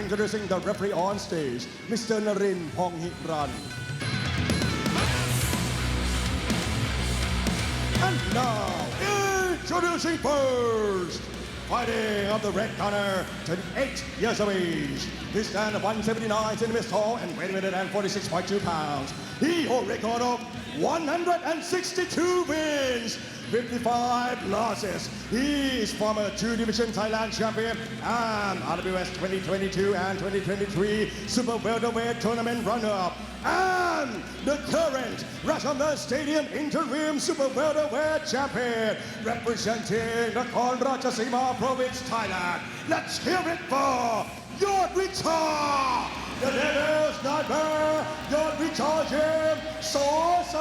introducing the referee on stage, Mr. Narin Ponghiran. And now, introducing first, fighting of the red corner, 28 years of age. He stands at 179 centimeters tall and weighing 146.2 pounds. He holds a record of 162 wins, 55 losses. He is former two-division Thailand champion and RWS 2022 and 2023 Super Welterweight Tournament runner-up, and the current Rajadamnern Stadium interim Super Welterweight champion, representing the Rajadamnern province, Thailand. Let's hear it for Yodwicha, the Devil's Nightmare, Yodwicha Yodwicha.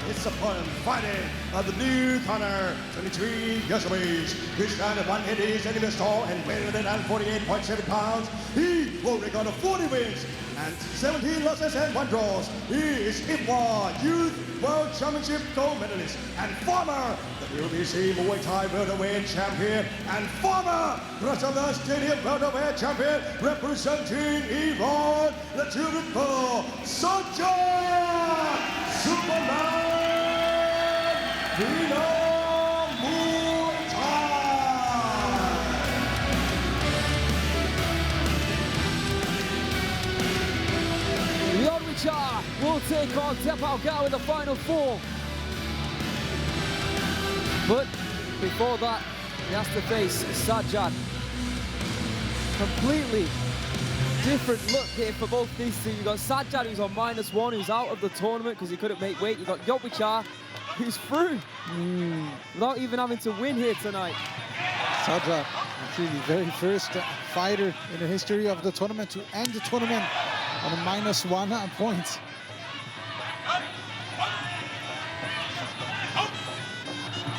It's opponent fighting at the blue corner, 23 years of age. He stands at 180 centimeters tall and weighing 148.7 pounds. He will record 40 wins and 17 losses and 1 draws. He is 𝐓𝐇𝐈𝐒 Youth World Championship gold medalist and former WBC Muay Thai welterweight champion and former Rajadamnern Stadium welterweight champion, representing Iran, the beautiful Sajad Venum Muay. Yodwicha will take on 𝐓𝐇𝐈𝐒 in the final 4. But before that, he has to face Sajad. Completely different look here for both these two. You've got Sajad, who's on -1, who's out of the tournament because he couldn't make weight. You've got Yodwicha, who's through without even having to win here tonight. Sajad, actually the very first fighter in the history of the tournament to end the tournament on a -1 point.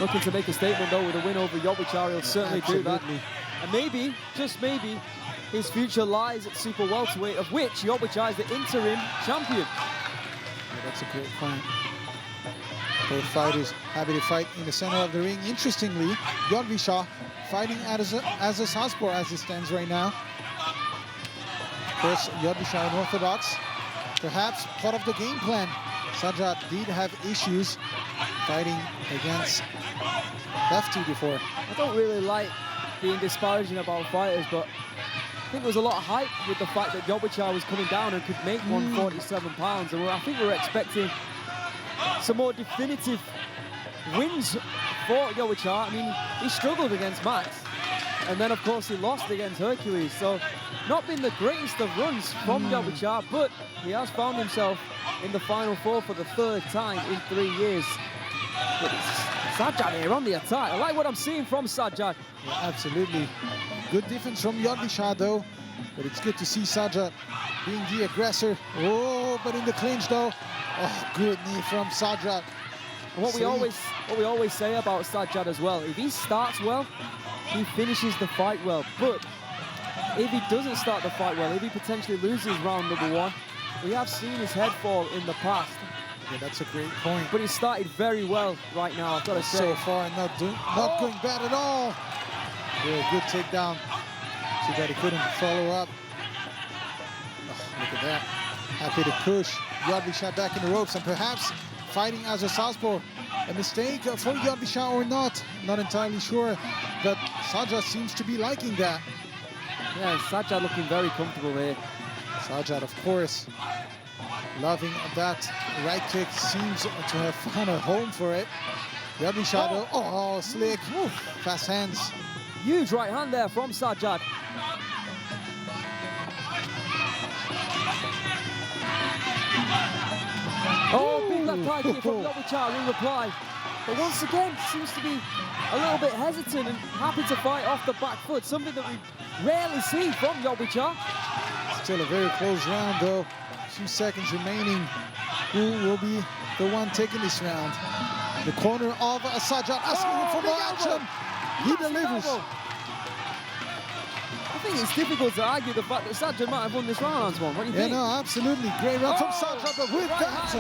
Looking to make a statement though with a win over Yodwicha, he'll certainly do that. And maybe, just maybe, his future lies at super welterweight, of which Yodwicha is the interim champion. Yeah, that's a great point. Both fighters happy to fight in the center of the ring. Interestingly, Yodwicha fighting as a southpaw as it stands right now. Of course, Yodwicha unorthodox, perhaps part of the game plan. Sajad did have issues fighting against 𝐓𝐇𝐈𝐒 before. I don't really like being disparaging about fighters, but I think there was a lot of hype with the fact that Yodwicha was coming down and could make 147 pounds. And I think we were expecting some more definitive wins for Yodwicha. I mean, he struggled against Max. And then, of course, he lost against Hercules. So, not been the greatest of runs from Yodwicha, but he has found himself in the final 4 for the 3rd time in 3 years. But it's Sajad here on the attack. I like what I'm seeing from Sajad. Yeah, absolutely. Good defense from Yodwicha, though. But it's good to see Sajad being the aggressor. Oh, but in the clinch, though. Oh, good knee from Sajad. And what we always say about Sajad as well, if he starts well, he finishes the fight well. But if he doesn't start the fight well, if he potentially loses round #1, we have seen his head fall in the past. Yeah, that's a great point. But he started very well right now, I've got to say. So far, not going bad at all. Yeah, good takedown. See that he couldn't follow up. Oh, look at that. Happy to push Yodwicha back in the ropes, and perhaps fighting as a southpaw. A mistake for Yodwicha or not entirely sure, but Sajad seems to be liking that. Yeah, Sajad looking very comfortable here. Sajad, of course, loving that right kick, seems to have found a home for it. Yodwicha, though, oh, slick, fast hands. Huge right hand there from Sajad. Oh, big left high kick from Yodwicha in reply. But once again, seems to be a little bit hesitant and happy to fight off the back foot, something that we rarely see from Yodwicha. Still a very close round, though. A few seconds remaining. Who will be the one taking this round? The corner of Sajad asking him for more action. He delivers. I think it's difficult to argue the fact that Sajad might have won this round, Antoine. What do you think? Yeah, no, absolutely. Great round from Sajad, but with that,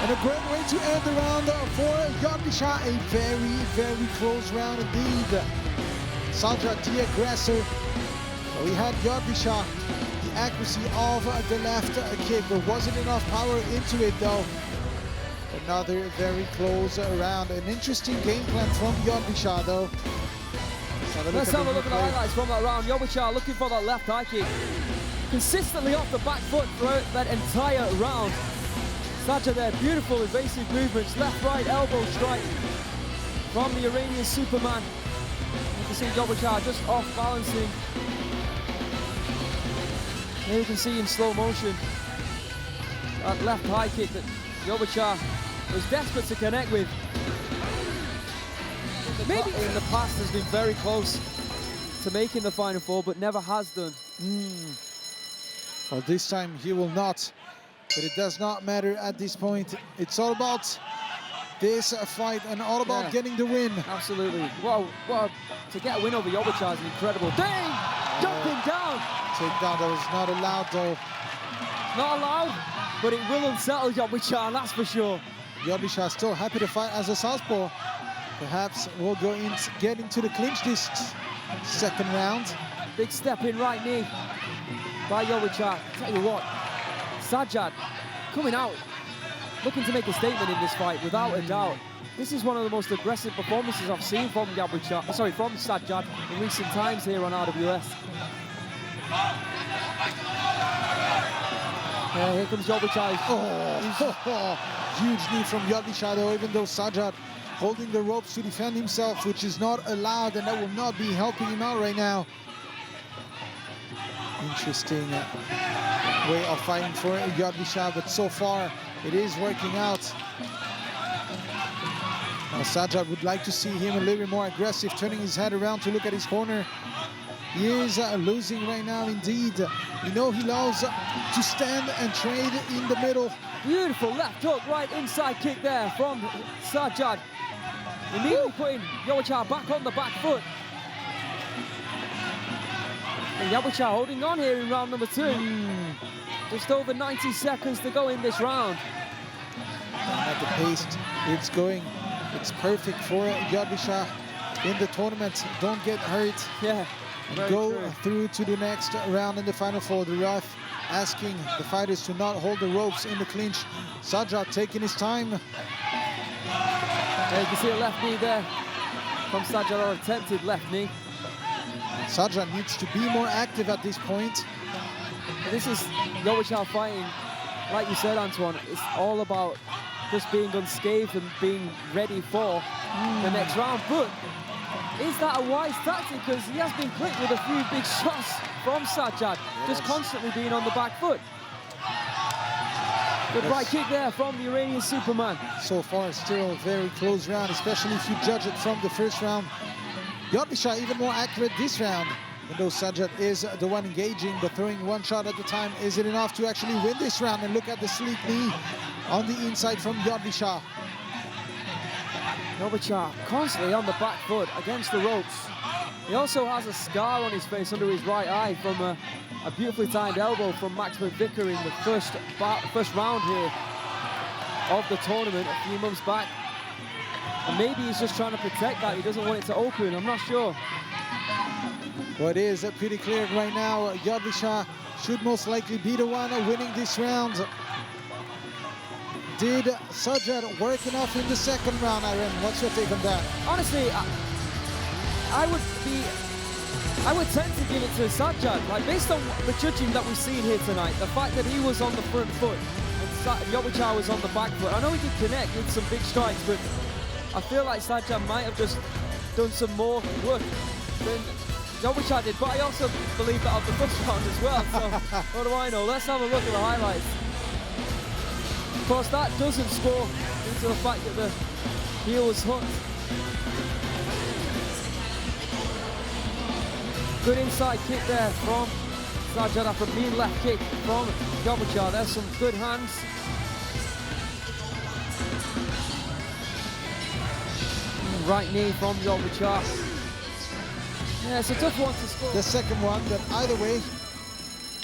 and a great way to end the round for Yodwicha. A very, very close round indeed. Sajad, the aggressor. We had Yodwicha, the accuracy of the left kick. There wasn't enough power into it, though. Another very close round. An interesting game plan from Yodwicha, though. Let's have a look at the highlights from that round. Yodwicha looking for that left high kick. Consistently off the back foot throughout that entire round. Sajad there, beautiful evasive movements. Left, right, elbow strike from the Iranian Superman. You can see Yodwicha just off balancing. Here you can see in slow motion that left high kick that Yodwicha was desperate to connect with. Maybe in the past has been very close to making the Final Four, but never has done. Well, this time he will not, but it does not matter at this point. It's all about this fight and all about getting the win. Absolutely. Well, to get a win over Yodwicha is incredible. Dang! Jumping down! Takedown that was not allowed, though. Not allowed, but it will unsettle Yodwicha, that's for sure. Yodwicha still happy to fight as a southpaw. Perhaps we'll get into the clinch this second round. Big step in right knee by Yodwicha. Tell you what, Sajad coming out, looking to make a statement in this fight without a doubt. This is one of the most aggressive performances I've seen from from Sajad in recent times here on RWS. Here comes Yodwicha. Huge knee from Yodwicha, though, even though Sajad holding the ropes to defend himself, which is not allowed, and that will not be helping him out right now. Interesting way of fighting for Yodwicha, but so far it is working out. Now Sajad would like to see him a little bit more aggressive, turning his head around to look at his corner. He is losing right now indeed. We know he loves to stand and trade in the middle. Beautiful left hook, right inside kick there from Sajad. Immediately putting Yodwicha back on the back foot. And Yodwicha holding on here in round number 2. Just over 90 seconds to go in this round. At the pace it's going, it's perfect for Yodwicha in the tournament. Don't get hurt. Yeah. Go through to the next round in the Final Four. The ref asking the fighters to not hold the ropes in the clinch. Sajad taking his time. You can see a left knee there from Sajad, or attempted left knee. Sajad needs to be more active at this point. This is Yodwicha fighting, like you said, Antoine, it's all about just being unscathed and being ready for the next round. But is that a wise tactic? Because he has been clipped with a few big shots from Sajad, just constantly being on the back foot. Good right kick there from the Iranian Superman. So far, still a very close round, especially if you judge it from the first round. Yodwicha even more accurate this round, even though Sajad is the one engaging, but throwing one shot at a time. Is it enough to actually win this round? And look at the sleek knee on the inside from Yodwicha. Yodwicha constantly on the back foot against the ropes. He also has a scar on his face under his right eye from a beautifully timed elbow from Max McVicker in the first round here of the tournament a few months back. And maybe he's just trying to protect that. He doesn't want it to open. I'm not sure. Well, it is pretty clear right now. Yodwicha should most likely be the one winning this round. Did Sajad work enough in the second round, Aaron? What's your take on that? Honestly, I would tend to give it to Sajad. Like, based on the judging that we've seen here tonight, the fact that he was on the front foot and Yodwicha was on the back foot. I know he did connect with some big strikes, but I feel like Sajad might have just done some more work than Yodwicha did. But I also believe that of the first round as well. So what do I know? Let's have a look at the highlights. Of course, that doesn't score due to the fact that the heel was hooked. Good inside kick there from Sajad after a mean left kick from Yodwicha. There's some good hands. Right knee from Yodwicha. Yeah, it's a tough one to score. the second one, but either way,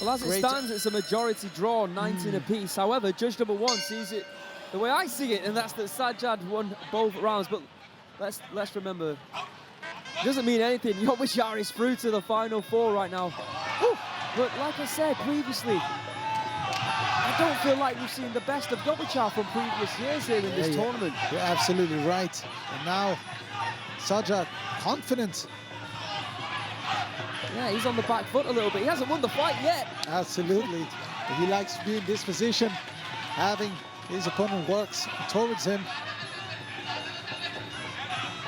Well, as it stands, it's a majority draw, 19 apiece. However, judge number one sees it the way I see it, and that's that Sajad won both rounds. But let's remember, it doesn't mean anything. Yodwicha is through to the final four right now. Whew. But like I said previously, I don't feel like we've seen the best of Yodwicha from previous years here in this tournament. You're absolutely right. And now, Sajad, confident. Yeah, he's on the back foot a little bit. He hasn't won the fight yet. Absolutely. He likes to be in this position, having his opponent works towards him.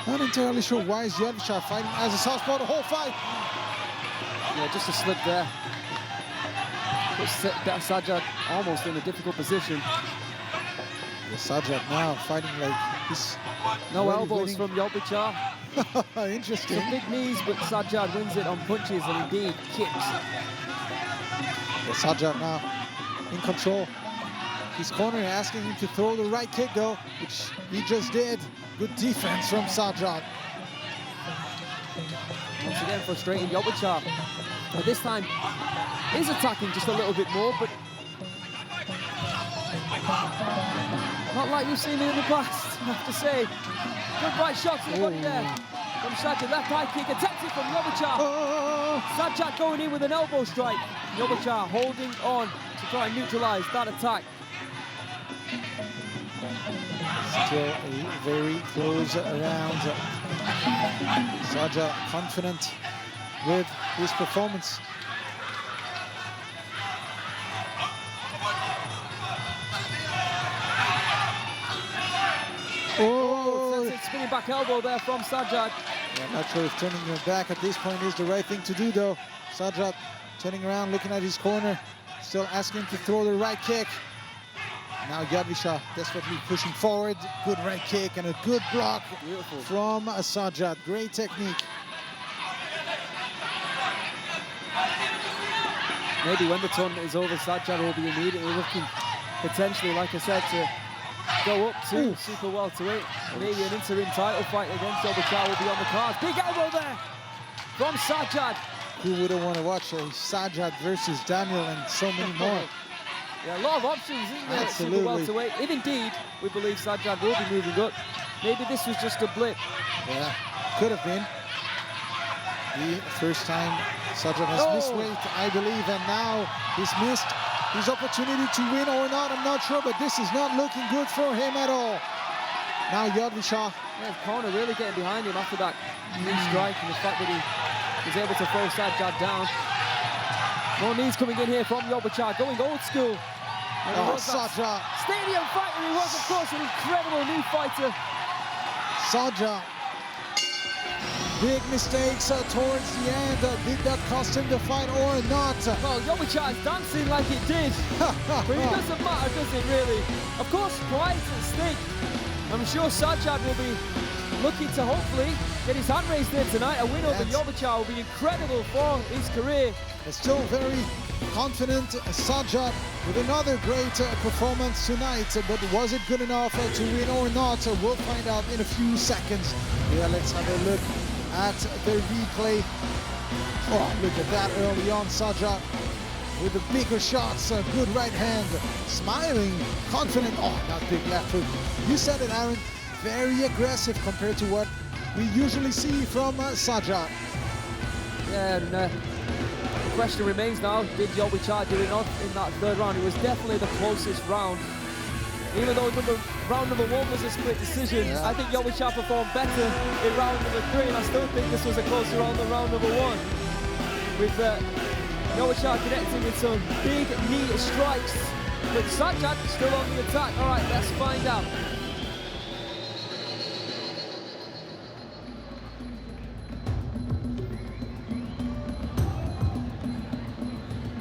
Not entirely sure why is Yodwicha fighting as a southpaw the whole fight. Yeah, just a slip there. Puts Sajad almost in a difficult position. Yeah, Sajad now fighting like he's no really elbows winning. from Yodwicha. Interesting. Some big knees, but Sajad wins it on punches and indeed kicks. Yeah, Sajad now in control. His corner asking him to throw the right kick though, which he just did. Good defense from Sajad. Once again, frustrating Yodwicha. But this time, he's attacking just a little bit more, but not like we've seen it in the past, I have to say. Good right shots in the body there from Sajad. Left high kick, attempted from Yodwicha. Sajad going in with an elbow strike. Yodwicha holding on to try and neutralize that attack. Still a very close round. Sajad confident with his performance. Oh, spinning back elbow there from Sajad. Yeah, I'm not sure if turning your back at this point is the right thing to do though. Sajad turning around, looking at his corner, still asking him to throw the right kick. Now Yodwicha desperately pushing forward. Good right kick and a good block. Beautiful. From Sajad. Great technique. Maybe when the tournament is over, Sajad will be immediately looking, potentially, like I said, to go up to super welterweight. Maybe an interim title fight against Yodwicha will be on the cards. Big elbow there from Sajad. Who wouldn't want to watch Sajad versus Daniel and so many more? Yeah, a lot of options, isn't there? Absolutely. Super welterweight. If indeed we believe Sajad will be moving up, maybe this was just a blip. Yeah, could have been. The first time Sajad has missed weight, I believe, and now he's missed his opportunity to win or not. I'm not sure, but this is not looking good for him at all. Now Yodwicha. Yeah, his corner really getting behind him after that knee strike and the fact that he was able to throw Sajad down. More knees coming in here from Yodwicha, going old school. Sajad. Stadium fighter, he was, of course, an incredible new fighter. Sajad. Big mistakes towards the end. Did that cost him the fight or not? Well, Yodwicha is dancing like it did. But it doesn't matter, does it, really? Of course, pride's at stake. I'm sure Sajad will be looking to hopefully get his hand raised there tonight. A win over Yodwicha will be incredible for his career. Still very confident Sajad with another great performance tonight, but was it good enough to win or not? We'll find out in a few seconds. Yeah, let's have a look at the replay. Oh, look at that early on. Sajad with the bigger shots, a good right hand, smiling, confident. Oh, that big left hook. You said it, Aaron. Very aggressive compared to what we usually see from Sajad. Yeah, and the question remains now, did Yodwicha do enough in that third round? It was definitely the closest round. Even though round number one was a split decision, I think Yodwicha performed better in round number 3, and I still think this was a closer round than round number 1. With Yodwicha connecting with some big knee strikes, but Sajad still on the attack. All right, let's find out.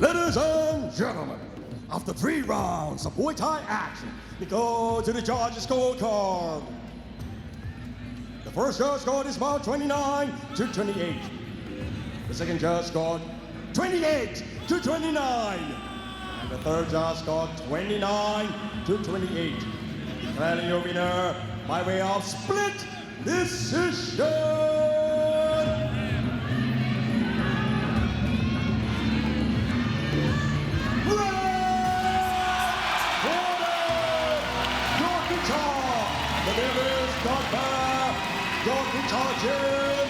Ladies and gentlemen, after 3 rounds of Muay Thai action, we go to the judges' scorecard. The first judge scored is about 29-28. The second judge scored 28-29. And the third judge scored 29-28. Declaring your winner by way of split decision. Yodwicha Yodwicha.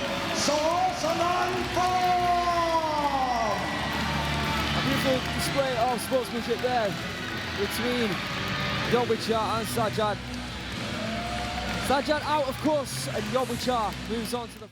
A beautiful display of sportsmanship there between Yodwicha and Sajad. Sajad out, of course, and Yodwicha moves on to the...